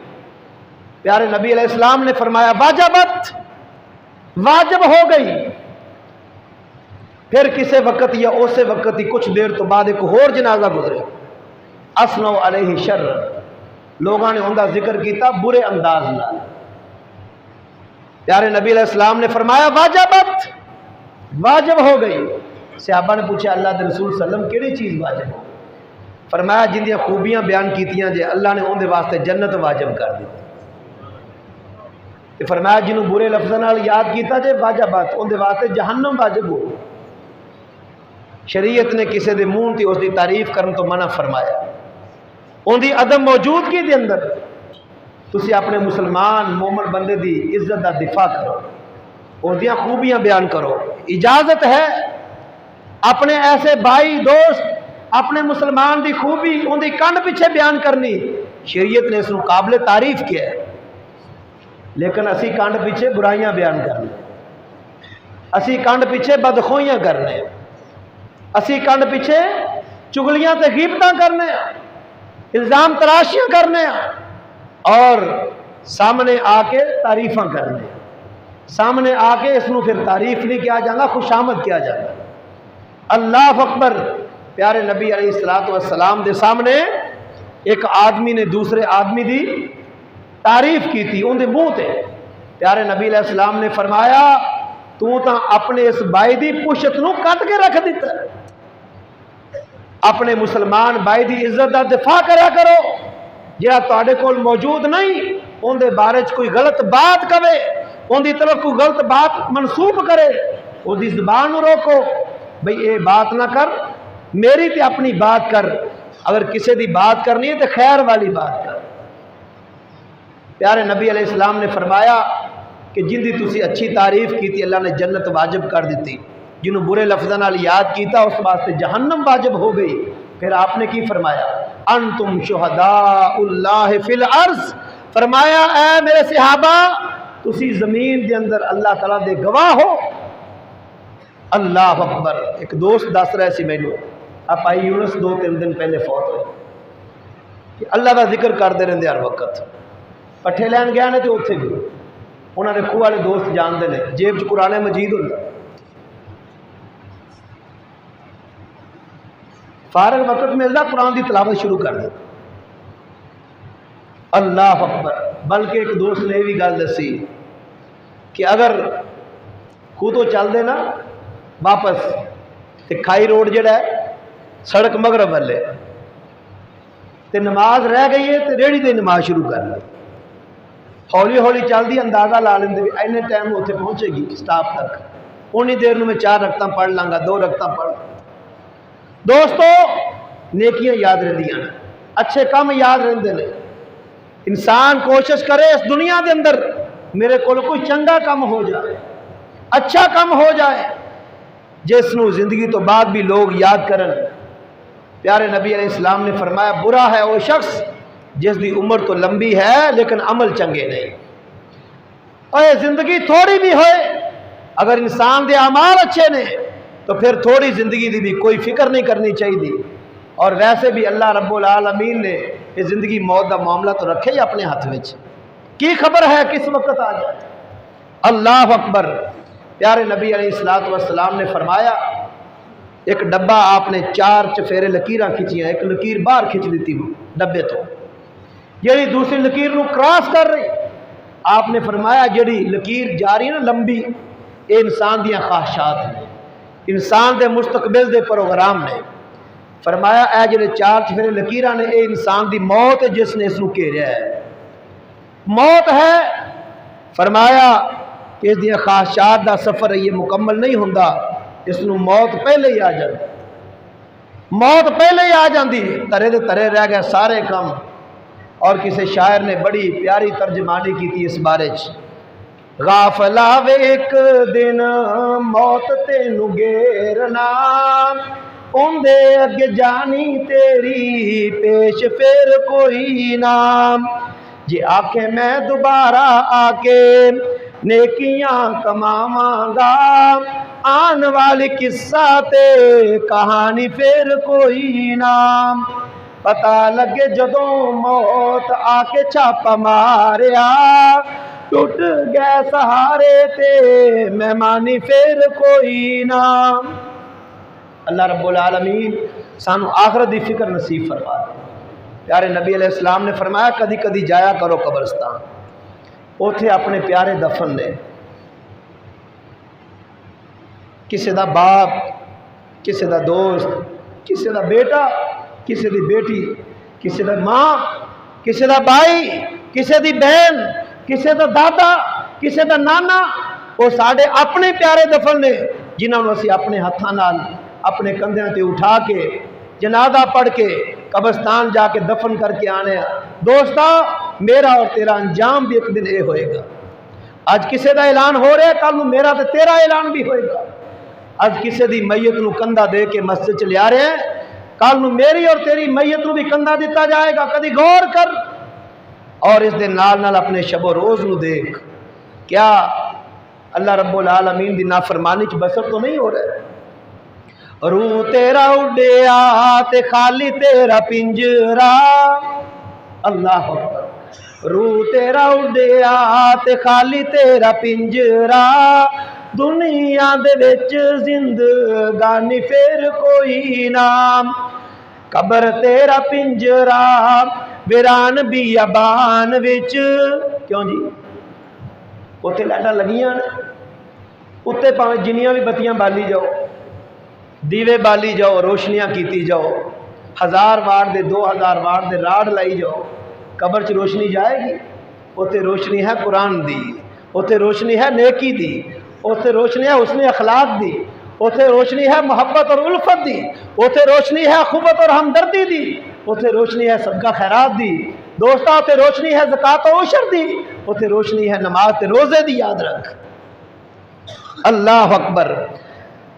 پیارے نبی علیہ السلام نے فرمایا واجبت، واجب ہو گئی۔ پھر کسے وقت یا اسے وقت ہی کچھ دیر تو بعد ایک اور جنازہ گزرے، اسنو علیہ شر، لوگاں نے ان کا ذکر کیتا برے انداز نال۔ پیارے نبی علیہ السلام نے فرمایا واجبت، واجب ہو گئی۔ صحابہ نے پوچھا اللہ دے رسول صلی اللہ علیہ وسلم کیڑی چیز واجب ہو؟ فرمایا جن دی خوبیاں بیان کیتیاں جے اللہ نے ان دے واسطے جنت واجب کر دی۔ فرمایا جنہوں برے لفظوں نال یاد کیتا جے واجبات، ان دے واسطے جہنم واجب ہو۔ شریعت نے کسے دے منہ تے اس دی تعریف کرن تو منع فرمایا، ان دی عدم موجودگی دے اندر تسی اپنے مسلمان مومن بندے دی عزت دا دفاع کرو، اس دیاں خوبیاں بیان کرو۔ اجازت ہے اپنے ایسے بھائی دوست اپنے مسلمان دی خوبی ان دی کنڈ پیچھے بیان کرنی، شریعت نے اس کو قابل تعریف کیا ہے، لیکن اسی کنڈ پیچھے برائیاں بیان کرنے، اسی کنڈ پیچھے بدخوئیاں کرنے، اسی کنڈ پیچھے چگلیاں تے غیبتاں کرنے، الزام تراشیاں کرنے، اور سامنے آ کے تعریفاں کرنے، سامنے آ کے اس نو پھر تعریف نہیں کیا جانا، خوشامد کیا جانا۔ اللہ اکبر۔ پیارے نبی علیہ السلام دے سامنے ایک آدمی نے دوسرے آدمی دی تعریف کی تھی ان دے منہ تے۔ پیارے نبی علیہ السلام نے فرمایا تو تا اپنے اس بھائی دی پشت نو کٹ کے رکھ دیتا ہے، اپنے مسلمان بھائی دی عزت دا دفاع کریا کرو، جہاں تواڈے کول موجود نہیں ان دے بارے کوئی غلط بات کہے، ان دی طرف کوئی غلط بات منسوب کرے، اس دی زبان نو روکو، بھئی اے بات نہ کر، میری تے اپنی بات کر، اگر کسی دی بات کرنی ہے تو خیر والی بات کر۔ پیارے نبی علیہ السلام نے فرمایا کہ جن دی تسی اچھی تعریف کی تھی اللہ نے جنت واجب کر دیتی، جنہوں برے لفظوں نال یاد کیتا اس واسطے جہنم واجب ہو گئی۔ پھر آپ نے کی فرمایا انتم شہداء اللہ فی الارض، فرمایا اے میرے صحابہ تسی زمین دے اندر اللہ تعالیٰ دے گواہ ہو۔ اللہ اکبر۔ ایک دوست دس رہے سی مینوں آپ آئی یونس 2-3 دن پہلے فوت ہوئے کہ اللہ کا ذکر کرتے رہتے ہر وقت، پٹھے لین گیا نے تو اتنے بھی انہوں نے خوہ والے دوست جانتے ہیں جیب چ قرآن مجید ہوتا، فارغ وقت ملتا قرآن کی تلاوت شروع کر دے۔ اللہ اکبر۔ بلکہ ایک دوست نے یہ بھی گل دسی کہ اگر خود تو چل دے نا واپس تے کھائی روڈ جڑا ہے سڑک مغرب والے تے نماز رہ گئی ہے تے ریڑھی تے نماز شروع کر لے، ہولی ہولی چلتی اندازہ لا لیں اینے ٹائم اتنے پہنچے گی سٹاپ تک، اونی دیر میں 4 رکعتاں پڑھ لاں گا 2 رکعتاں پڑھ۔ دوستو نیکیاں یاد رہندیاں، اچھے کام یاد رہندے نے، انسان کوشش کرے اس دنیا دے اندر میرے کو کوئی چنگا کام ہو جائے، اچھا کام ہو جائے جس نو زندگی تو بعد بھی لوگ یاد کرن۔ پیارے نبی علیہ السلام نے فرمایا برا ہے وہ شخص جس دی عمر تو لمبی ہے لیکن عمل چنگے نہیں۔ اور زندگی تھوڑی بھی ہوئے اگر انسان دے اعمال اچھے نے تو پھر تھوڑی زندگی دی بھی کوئی فکر نہیں کرنی چاہیے۔ اور ویسے بھی اللہ رب العالمین نے یہ زندگی موت دا معاملہ تو رکھے ہی اپنے ہاتھ میں، کی خبر ہے کس وقت آ جائے۔ اللہ اکبر۔ پیارے نبی علیہ السلام نے فرمایا ایک ڈبا آپ نے 4 چفیرے لکیراں کھچیاں، ایک لکیر باہر کھچ دیتی ڈبے تو، جڑی دوسری لکیر نو کراس کر رہی، آپ نے فرمایا جڑی لکیر جا رہی نا لمبی، یہ انسان دیاں خواہشات ہیں، انسان دے مستقبل دے پروگرام نے۔ فرمایا اے جڑے 4 چفیرے لکیراں نے، اے انسان دی موت ہے جس نے اس نو گھیریا ہے، موت ہے۔ فرمایا کہ اس دیاں خواہشات دا سفر یہ مکمل نہیں ہوندا، اس نو موت پہلے ہی آ جاندی، موت پہلے ہی آ جاندی، ترے دے ترے رہ گئے سارے کام۔ اور کسی شاعر نے بڑی پیاری ترجمانی کی تھی اس بارے چ، غافلا وے ایک دن موت تینو گھیرنا، اندے اگے جانی تیری پیش پھر کوئی نام، جے آکھے میں دوبارہ آ کے نیکیاں کماواں گا، آن والی قصہ تے کہانی پھر کوئی نام، پتہ لگے جدوں موت آ کے چھاپا ماریا، ٹوٹ گئے سہارے تے مہمانی پھر کوئی نام۔ اللہ رب العالمین سانو آخرت دی فکر نصیب فرما دے۔ پیارے نبی علیہ السلام نے فرمایا کدی کدی جایا کرو قبرستان، اوتھے اپنے پیارے دفن نے، کسی دا باپ، کسی دا دوست، کسی دا بیٹا، کسی دی بیٹی، کسی دا ماں، کسی دا بھائی، کسی دی بہن، کسی دا دادا، کسی دا نانا، وہ ساڑے اپنے پیارے دفن نے جنہوں نے اسی اپنے ہتھاں نال اپنے کندھیاں تے اٹھا کے جنازہ پڑھ کے قبرستان جا کے دفن کر کے آنے۔ دوستا میرا اور تیرا انجام بھی ایک دن اے ہوئے گا۔ آج کسی دا اعلان ہو رہا ہے، کل میرا تے تیرا اعلان بھی ہوئے گا۔ آج کسی دی میت نو کندھا دے کے مسجد چ لیا رہے ہیں، کل میری اور تیری میت نو بھی کندھا دیتا جائے گا۔ کدی غور کر، اور اس دن نال نال اپنے شب و روز نو دیکھ، کیا اللہ رب العالمین دی نافرمانی چ بسر تو نہیں ہو رہا ہے؟ روح تیرا اڈیا تے خالی تیرا پنجرا، اللہ اکبر، روح تیرا اڈیا تے خالی تیرا پنجرا، دنیا دے وچ زندگانی پھر کوئی نام، قبر تیرا پنجرا ویران بیابان وچ، کیوں جی اتنے لائٹاں لگیاں نے، اتنے پاویں جنیاں بھی بتیاں بالی جاؤ، دیوے بالی جاؤ، روشنیاں کیتی جاؤ، 1000 what they 2000 what they rod لائی جاؤ، قبر چ روشنی جائے گی؟ اتنے روشنی ہے قرآن دی، اتنے روشنی ہے نیکی دی، اتنے روشنی ہے حسن اخلاق دی، اتنے روشنی ہے محبت اور الفت دی، اتنے روشنی ہے اخوت اور ہمدردی دی، اتنے روشنی ہے صدقہ خیرات دی، دوستا اتنے روشنی ہے زکوٰۃ و عشر دی، اتنے روشنی ہے نماز تے روزے دی، یاد رکھ۔ اللہ اکبر،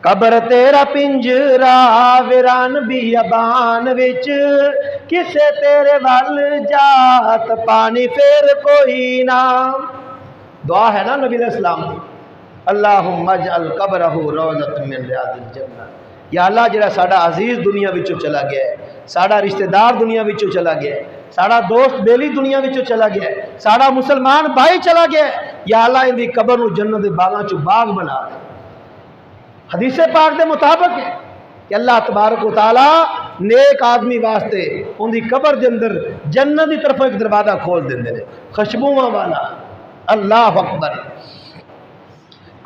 قبر تیرا پنجرا ویران بیابان وچ، کسے تیرے وال جات پانی پھر کوئی نام۔ دعا ہے نا نبی علیہ السلام کی، اللہم اجعل قبرہ روضۃ من ریاض الجنہ، یا اللہ جڑا ساڈا عزیز دنیا وچوں چلا گیا ہے، ساڈا رشتہ دار دنیا وچوں چلا گیا ہے، ساڈا دوست بیلی دنیا وچوں چلا گیا ہے، ساڈا مسلمان بھائی چلا گیا ہے، یا اللہ ان دی قبر نو جنت دے باغاں چوں باغ بنا دے۔ حدیث پاک دے مطابق ہے کہ اللہ تبارک و تعالی نیک آدمی واسطے ان دی قبر دے اندر جنت دی طرف ایک دروازہ کھول دیندے نے، خوشبوواں والا۔ اللہ اکبر،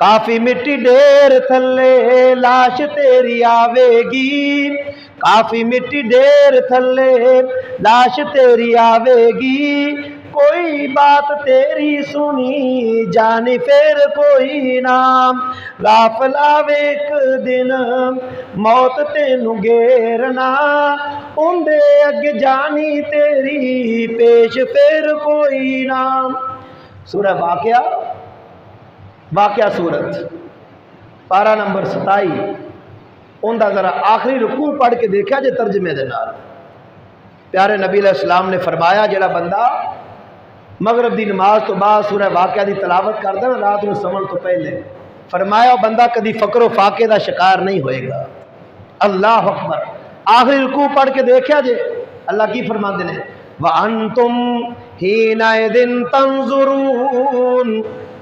کافی مٹی ڈیر تھلے لاش تیری آوے گی، کافی مٹی ڈیر تھلے لاش تیری آوے گی، کوئی بات تیری سنی جانی پھر کوئی نام، غافل آوے ایک دن موت تینو گھیرنا، اندے اگ جانی تیری پیش پھر کوئی نام۔ سورہ واقعہ سورت پارہ نمبر 27، ان دا ذرا آخری رکوع پڑھ کے دیکھا جے ترجمے دے نال۔ پیارے نبی علیہ السلام نے فرمایا جڑا بندہ مغرب دی نماز تو بعد سورہ واقعہ دی تلاوت کردا نا رات نو سمن تو پہلے، فرمایا بندہ کدی فقر و فاقے دا شکار نہیں ہوئے گا۔ اللہ اکبر، آخری رکوع پڑھ کے دیکھا جے اللہ کی فرماندے نے، وَأَنْتُمْ حِينَئِذٍ تَنْظُرُونَ،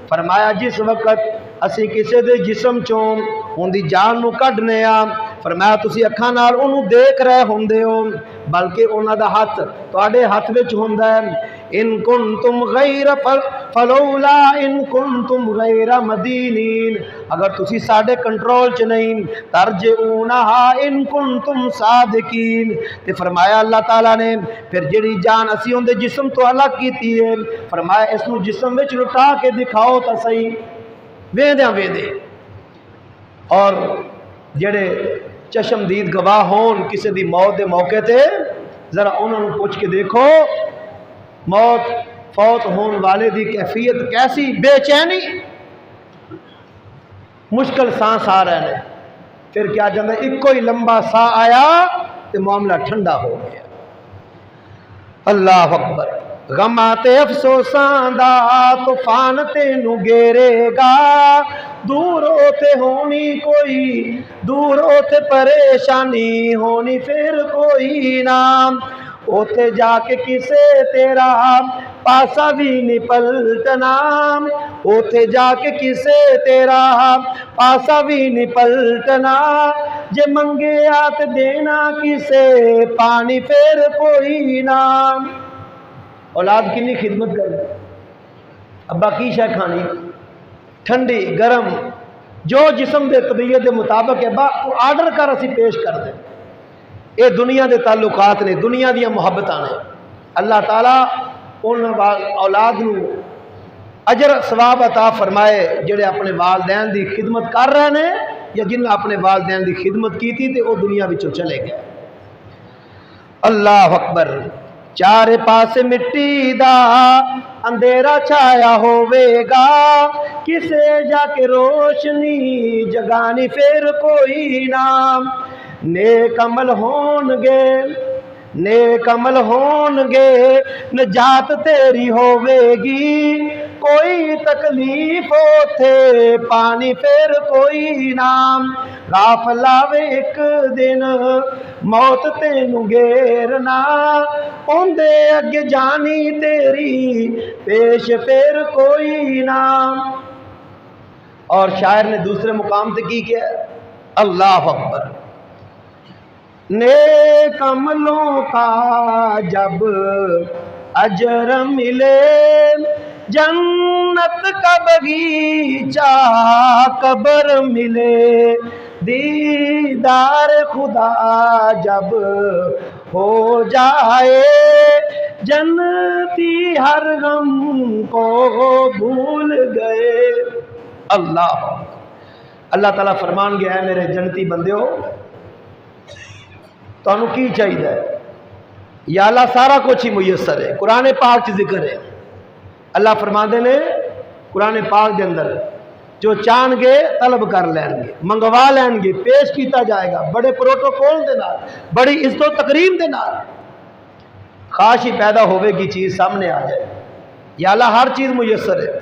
فرمایا جس وقت اسی کسی دے جسم چوں ان دی جان نو کڈنے آ، فرمایا تسی اکھاں نال انہوں دیکھ رہے ہوندے ہو بلکہ انہاں دا ہاتھ تواڈے ہاتھ وچ ہوندا ہے ان کنتم غیر فلولا ان کنتم غیر مدینین اگر تسی ساڈے کنٹرول چ نہیں ترجعونہا ان کنتم صادقین تے فرمایا اللہ تعالیٰ نے پھر جڑی جان اسی اون دے جسم تو الگ کیتی ہے فرمایا اس نو جسم وچ لٹا کے دکھاؤ تا صحیح ویندیاں ویندے اور جڑے چشمدید گواہ ہون کسی دی موت دے موقع تے ذرا انہوں نے پوچھ کے دیکھو موت فوت ہون والے دی کیفیت کیسی بے چینی مشکل سانس آ رہے ہیں پھر کیا جاندہ ایک کوئی لمبا سا آیا تو معاملہ ٹھنڈا ہو گیا اللہ اکبر غماتے افسوساں دا طوفان تینوں گیرے گا دور ہوتے ہونی کوئی دور ہوتے پریشانی ہونی پھر کوئی نام اوتے جا کے کسے تیرا پاسا بھی نہیں پلٹنا اوتے جا کے کسے تیرا پاسا بھی نہیں پلٹنا جے منگے آت دینا کسے پانی پھر کوئی نام اولاد کنی خدمت کر ابا کی شے کھانی ٹھنڈی گرم جو جسم دے طبیعت دے مطابق ہے با تو آرڈر کر اسی پیش کر دیں اے دنیا دے تعلقات نے دنیا دیا محبتاں نے اللہ تعالیٰ ان اولاد نو اجر ثواب عطا فرمائے جڑے اپنے والدین دی خدمت کر رہے ہیں یا جن اپنے والدین دی خدمت کی تھی تے وہ دنیا وچوں چلے گئے اللہ اکبر چارے پاس مٹی دا اندھیرا چھایا ہوے گا کسے جا کے روشنی جگانی پھر کوئی نام نیک عمل ہون گے نجات تیری ہوے گی کوئی تکلیف ہوتے پانی پھر کوئی نام غافل آوے ایک دن موت تینوں گیرنا اوندے اگے جانی تیری پیش پھر کوئی نام اور شاعر نے دوسرے مقام تے کی کیا اللہ اکبر نیک عملوں کا جب اجر ملے جنت کا بغیچہ قبر ملے دیدار خدا جب ہو جائے جنتی ہر غم کو بھول گئے اللہ تعالیٰ فرمان گیا ہے میرے جنتی بندیو تو انہوں کی چاہیے یا اللہ سارا کچھ ہی میسر ہے قرآن پاک کی ذکر ہے اللہ فرماندے نے قرآن پاک دے اندر جو چاہن گے طلب کر لین گے منگوا لین گے پیش کیتا جائے گا بڑے پروٹوکول دے نال بڑی عزت و تکریم دے نال خواہش ہی پیدا ہوئے گی چیز سامنے آ جائے یا اللہ ہر چیز میسر ہے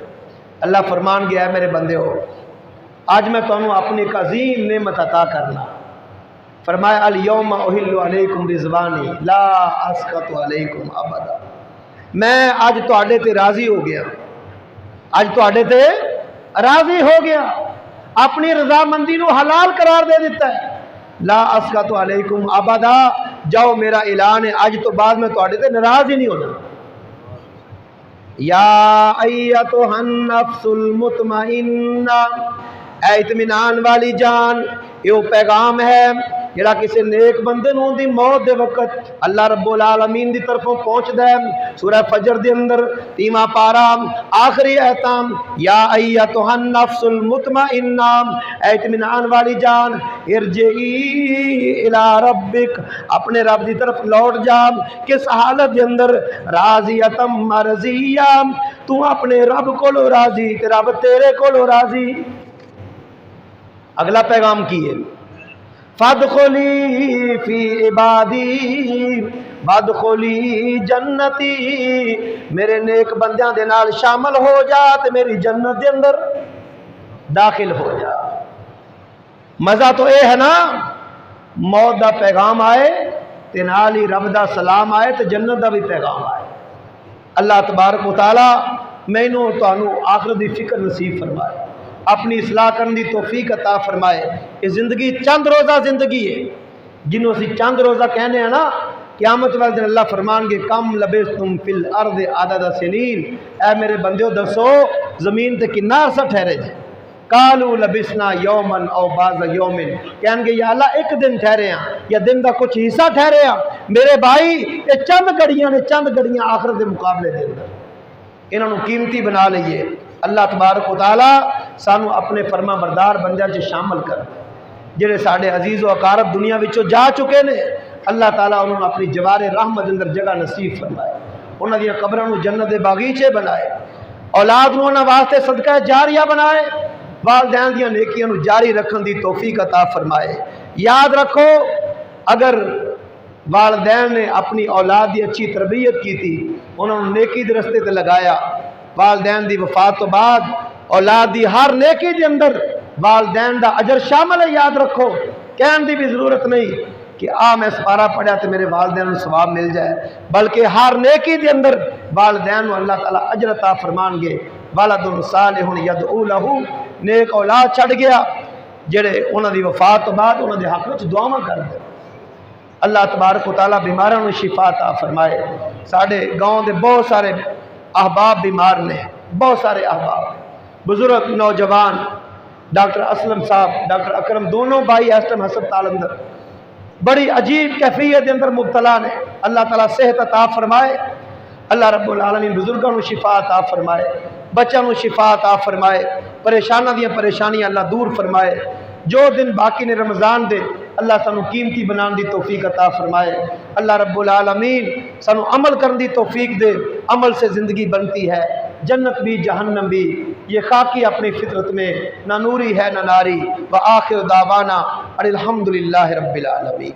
اللہ فرمان گیا ہے میرے بندے ہو آج میں تمہیں اپنی ایک عظیم نعمت عطا کرنا فرمایا الیوم احل علیکم رضوانی لا اسخط علیکم ابدا میں آج تواڈے تے راضی ہو گیا آج تواڈے تے راضی ہو گیا اپنی رضامندی نو حلال قرار دے دیتا ہے لا اسخط علیکم ابدا جاؤ میرا اعلان ہے آج تو بعد میں تواڈے تے ناراض ہی نہیں ہونا یا ایتھا النفس المطمئنہ اے اطمینان والی جان یہ پیغام ہے جڑا کسی نیک بندے نوں دی موت دے وقت اللہ رب العالمین دی طرفوں پہنچ دے سورہ فجر دے اندر 3واں پارا آخری احتام یا ایتھا النفس المطمئنہ اے اطمینان والی جان ارجعی الی ربک اپنے رب دی طرف لوٹ جا کس حالت دے اندر راضیۃ مرضیہ تو اپنے رب کولو راضی تے رب تیرے کولو راضی اگلا پیغام کی ہے فادخلی فی عبادی وادخلی جنتی میرے نیک بندیاں دے نال شامل ہو جا تے میری جنت دے اندر داخل ہو جا مزہ تو اے ہے نا موت دا پیغام آئے تے نال ہی رب دا سلام آئے تے جنت دا بھی پیغام آئے اللہ تبارک و تعالی مینوں تانوں آخرت دی فکر نصیب فرمائے اپنی اصلاح کرنے کی توفیق عطا فرمائے۔ یہ زندگی چند روزہ زندگی ہے، جنہوں سے چند روزہ کہنے ہیں نا، قیامت والے دن اللہ فرمان گے کم لبثتم فی الارض عدد سنین، اے میرے بندیو دسو زمین تے کنا عرصہ ٹھہرے جائے؟ قالوا لبثنا یوما او بعض یوم، کہیں گے یا اللہ ایک دن ٹھہرے ہیں یا دن دا کچھ حصہ ٹھہرے ہیں۔ میرے بھائی یہ چند گھڑیاں نے، چند گھڑیاں آخرت دے مقابلے دے اندر، انہوں نے قیمتی بنا لئیے۔ اللہ تبارک و تعالی سانو اپنے فرما بردار بندیاں چ شامل کر، جڑے ساڈے عزیز و اقارب دنیا وچوں جا چکے نے، اللہ تعالیٰ انہوں نے اپنی جوار رحمت اندر جگہ نصیب فرمائے، انہاں دی قبراں نو جنت دے باغیچے بنائے، اولاد نو انہاں واسطے صدقہ جاریہ بنائے، والدین دیاں نیکیاں نو جاری رکھن دی توفیق عطا فرمائے۔ یاد رکھو اگر والدین نے اپنی اولاد دی اچھی تربیت کی تھی، انہوں نے نیکی دے رستے تے لگایا، والدین دی وفات تو بعد اولاد دی ہر نیکی دے اندر والدین دا اجر شامل ہے۔ یاد رکھو کہن دی بھی ضرورت نہیں کہ میں سپارہ پڑھیا تو میرے والدین کو ثواب مل جائے، بلکہ ہر نیکی دے اندر والدین کو اللہ تعالیٰ اجر عطا فرمان گے۔ والد صالح یدعو لہ، نیک اولاد چھڑ گیا جڑے انہاں دی وفات تو بعد انہاں دے حق وچ دعاواں کر دے۔ اللہ تبارک و تعالیٰ بیماراں نو شفا عطا فرمائے۔ ساڈے گاؤں دے بہت سارے احباب بیمار نے، بہت سارے احباب، بزرگ نوجوان، ڈاکٹر اسلم صاحب، ڈاکٹر اکرم، دونوں بھائی اس ٹائم ہسپتال اندر بڑی عجیب کیفیت کے اندر مبتلا نے۔ اللہ تعالیٰ صحت عطا فرمائے، اللہ رب العالمین بزرگوں کو شفا عطا فرمائے، بچوں کو شفا عطا فرمائے، پریشانہ دیاں پریشانیاں اللہ دور فرمائے۔ جو دن باقی نے رمضان دے اللہ سانو قیمتی بنان دی توفیق عطا فرمائے۔ اللہ رب العالمین سانو عمل کرن دی توفیق دے، عمل سے زندگی بنتی ہے، جنت بھی جہنم بھی، یہ خاکی اپنی فطرت میں نہ نوری ہے نہ ناری۔ وآخر دعوانا الحمدللہ رب العالمین۔